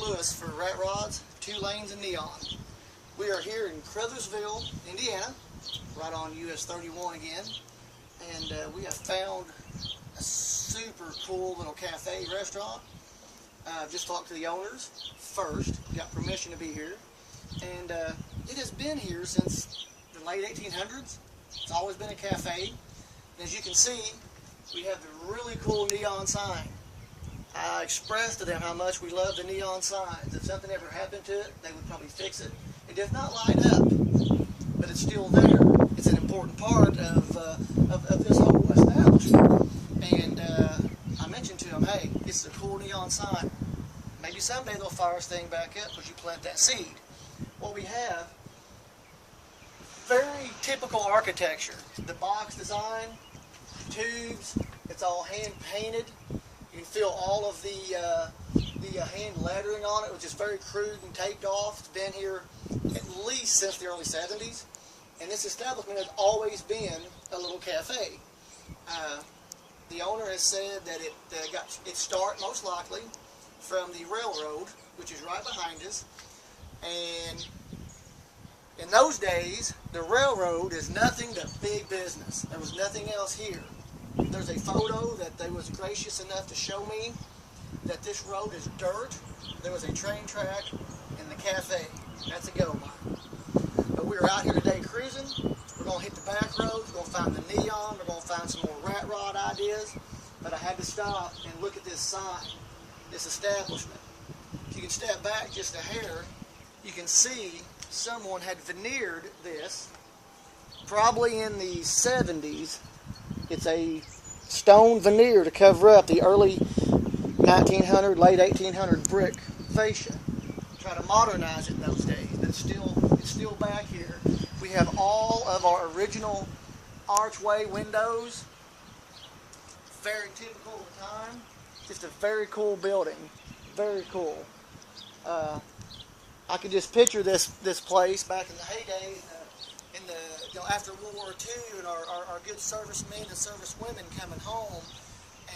Lewis for Rat Rods, 2 Lanes, and Neon. We are here in Crothersville, Indiana, right on US 31 again, and we have found a super cool little cafe restaurant. I've just talked to the owners first, got permission to be here, and it has been here since the late 1800s. It's always been a cafe. And as you can see, we have the really cool neon sign. I expressed to them how much we love the neon signs. If something ever happened to it, they would probably fix it. It does not light up, but it's still there. It's an important part of this whole establishment. And I mentioned to them, hey, this is a cool neon sign. Maybe someday they'll fire this thing back up because you plant that seed. What we have, very typical architecture. The box design, tubes, it's all hand painted. You can feel all of the hand lettering on it, which is very crude and taped off. It's been here at least since the early 70s. And this establishment has always been a little cafe. The owner has said that it got its start most likely from the railroad, which is right behind us. And in those days, the railroad is nothing but big business. There was nothing else here. There's a photo that they was gracious enough to show me that this road is dirt. There was a train track and the cafe. That's a go line. But we're out here today cruising. We're going to hit the back roads. We're going to find the neon. We're going to find some more rat rod ideas. But I had to stop and look at this sign, this establishment. If you can step back just a hair, you can see someone had veneered this probably in the 70s. It's a stone veneer to cover up the early 1900, late 1800 brick fascia. Try to modernize it in those days, but it's still back here. We have all of our original archway windows. Very typical of the time. Just a very cool building. Very cool. I could just picture this place back in the heyday, after World War II, and our good servicemen and servicewomen coming home,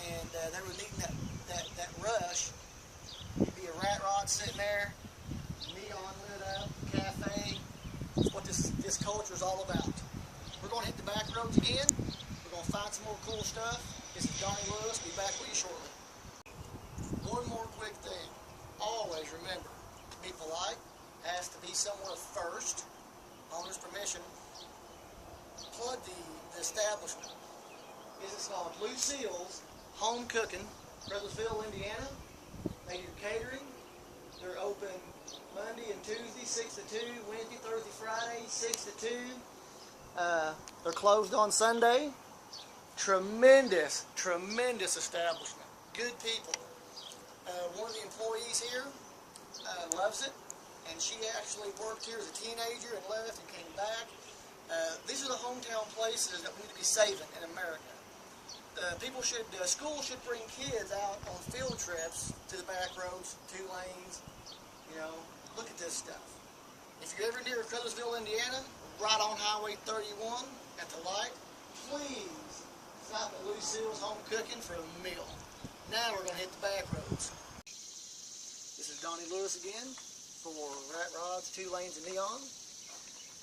and they were needing that rush. There'd be a rat rod sitting there, neon lit up, cafe. That's what this culture is all about. We're going to hit the back roads again. We're going to find some more cool stuff. This is Donnie Lewis. Be back with you shortly. One more quick thing. Always remember, be polite, ask to be somewhere first, owner's permission. Plug the establishment. This is called Lucille's Home Cooking, Crothersville, Indiana. They do catering. They're open Monday and Tuesday, 6 to 2, Wednesday, Thursday, Friday, 6 to 2. They're closed on Sunday. Tremendous establishment. Good people. One of the employees here loves it, and she actually worked here as a teenager and left and came back. These are the hometown places that we need to be saving in America. Schools should bring kids out on field trips to the back roads, 2 lanes. Look at this stuff. If you're ever near Crothersville, Indiana, right on Highway 31 at the light, please stop at Lucille's Home Cooking for a meal. Now we're going to hit the back roads. This is Donnie Lewis again for Rat Rods, 2 Lanes, and Neon.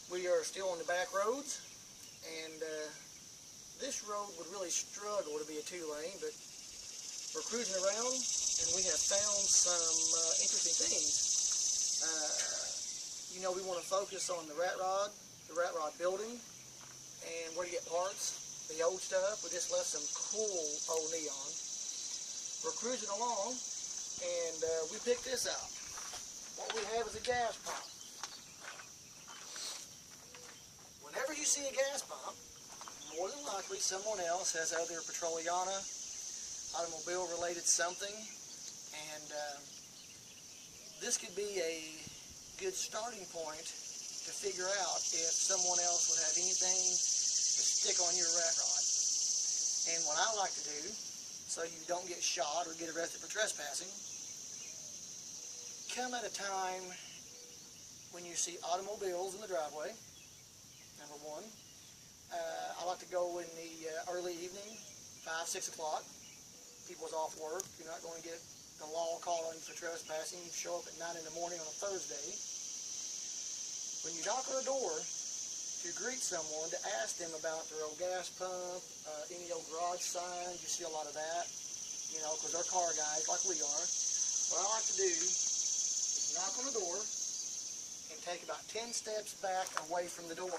We are still on the back roads, and this road would really struggle to be a 2-lane, but we're cruising around, and we have found some interesting things. We want to focus on the rat rod building, and where to get parts, the old stuff. We just left some cool old neon. We're cruising along, and we picked this out. What we have is a gas pump. Whenever you see a gas pump, more than likely someone else has either petroleana, automobile-related something, and this could be a good starting point to figure out if someone else would have anything to stick on your rat rod. And what I like to do, so you don't get shot or get arrested for trespassing, come at a time when you see automobiles in the driveway, number one. I like to go in the early evening, 5, 6 o'clock. People's off work. You're not going to get the law call on you for trespassing. You show up at 9 in the morning on a Thursday. When you knock on the door to greet someone, to ask them about their old gas pump, any old garage signs, you see a lot of that, you know, because they're car guys like we are. What I like to do is knock on the door and take about 10 steps back away from the door.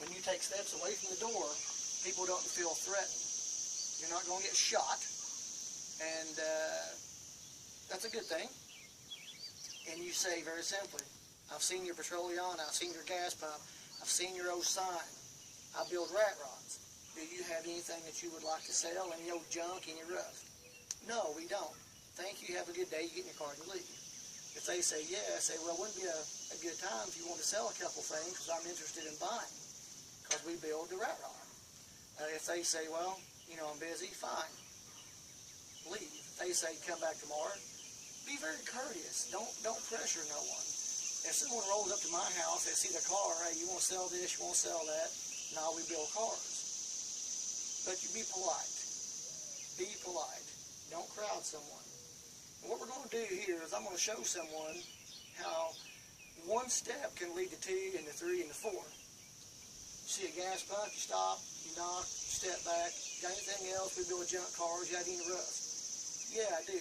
When you take steps away from the door, people don't feel threatened. You're not going to get shot, and that's a good thing. And you say very simply, I've seen your petroleum, I've seen your gas pump, I've seen your old sign. I build rat rods. Do you have anything that you would like to sell? Any old junk, any rust? No, we don't. Thank you, have a good day, you get in your car and you leave. If they say yes, say, well, wouldn't it be a good time if you want to sell a couple things because I'm interested in buying, because we build the rat rod. If they say, well, you know, I'm busy, fine, leave. If they say, come back tomorrow, be very courteous. Don't pressure no one. If someone rolls up to my house, they see the car, hey, you want to sell this, you want to sell that? No, we build cars. But you be polite. Be polite. Don't crowd someone. And what we're going to do here is I'm going to show someone how one step can lead to 2 and to 3 and to 4. You see a gas pump, you stop, you knock, you step back. Got anything else? We build junk cars. You have any rust? Yeah, I do.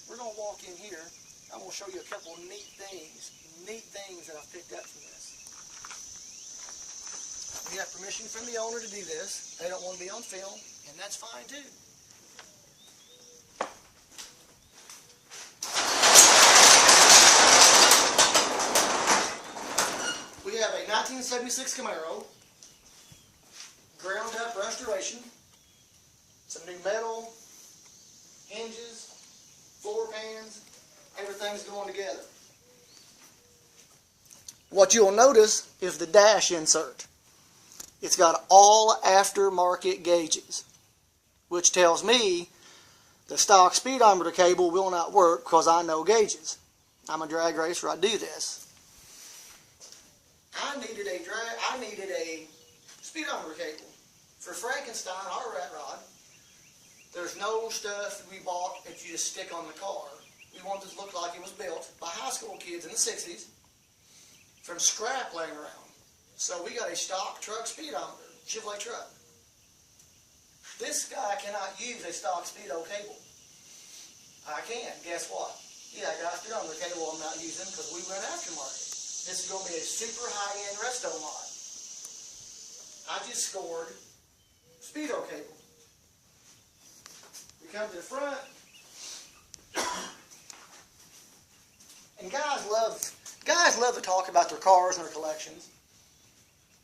We're going to walk in here. I'm going to show you a couple of neat things that I've picked up from this. We have permission from the owner to do this. They don't want to be on film, and that's fine too. We have a 1976 Camaro, ground up restoration, some new metal, hinges, floor pans, everything's going together. What you'll notice is the dash insert. It's got all aftermarket gauges, which tells me the stock speedometer cable will not work because I know gauges. I'm a drag racer, I do this. I needed a speedometer cable. For Frankenstein, our rat rod, there's no stuff we bought that you just stick on the car. We wanted it to look like it was built by high school kids in the 60s from scrap laying around. So we got a stock truck speedometer, Chevrolet truck. This guy cannot use a stock speedo cable. I can. Guess what? Yeah, I got a speedometer cable I'm not using because we run aftermarket. This is going to be a super high-end resto mod. I just scored speedo cable. We come to the front, and guys love to talk about their cars and their collections.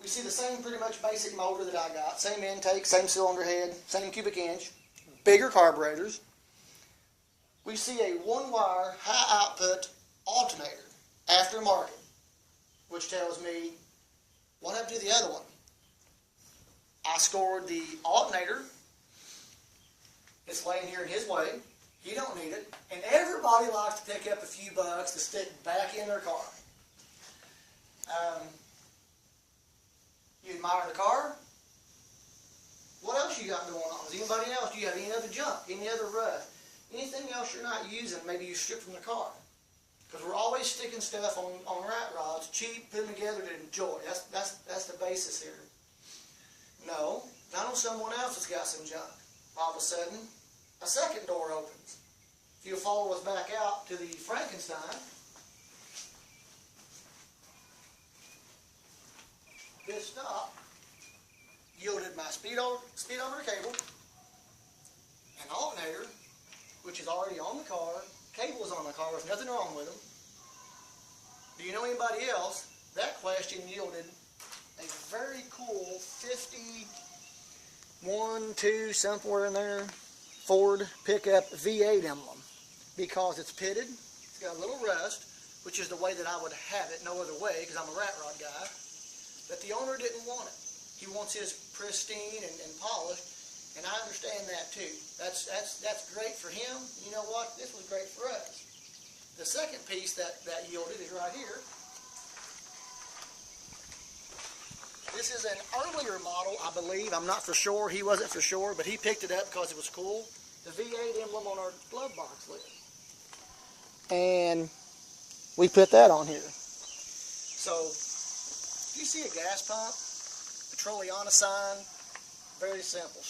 We see the same pretty much basic motor that I got, same intake, same cylinder head, same cubic inch, bigger carburetors. We see a one-wire high output alternator, aftermarket, which tells me what happened to the other one. I scored the alternator. It's laying here in his way. He don't need it. And everybody likes to pick up a few bucks to stick back in their car. You admire the car? What else you got going on? Is anybody else? Do you have any other junk? Any other rust? Anything else you're not using, maybe you stripped from the car? Because we're always sticking stuff on rat rods, cheap, put them together to enjoy. That's the basis here. No, I know someone else has got some junk. All of a sudden, a second door opens. If you'll follow us back out to the Frankenstein, this stop yielded my speedometer cable, an alternator, which is already on the car. Cable is on the car. There's nothing wrong with them. Do you know anybody else? That question yielded a very cool 51, 2, somewhere in there, Ford pickup V8 emblem. Because it's pitted, it's got a little rust, which is the way that I would have it, no other way, because I'm a rat rod guy. But the owner didn't want it. He wants his pristine and polished, and I understand that too. That's great for him. You know what? This was great for us. The second piece that yielded is right here. This is an earlier model, I believe. I'm not for sure. He wasn't for sure, but he picked it up because it was cool. the V8 emblem on our glove box lid. And we put that on here. So, if you see a gas pump, petroleum sign, very simple.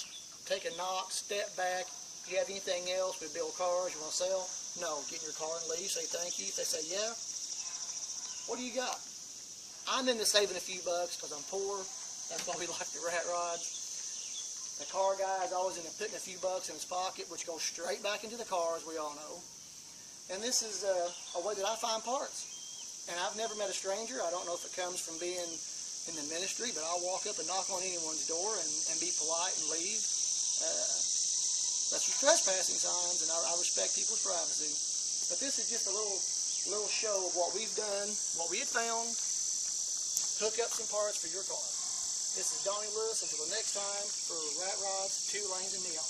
Take a knock, step back. If you have anything else, we build cars, you want to sell? No, get in your car and leave, say thank you. If they say yeah, what do you got? I'm into saving a few bucks because I'm poor. That's why we like the rat rods. The car guy is always into putting a few bucks in his pocket, which goes straight back into the car, as we all know. And this is a way that I find parts. And I've never met a stranger. I don't know if it comes from being in the ministry, but I'll walk up and knock on anyone's door and be polite and leave. That's for trespassing signs, and I respect people's privacy. But this is just a little show of what we've done, what we had found. Hook up some parts for your car. This is Donnie Lewis. Until the next time, for Rat Rods, 2 Lanes and Neon.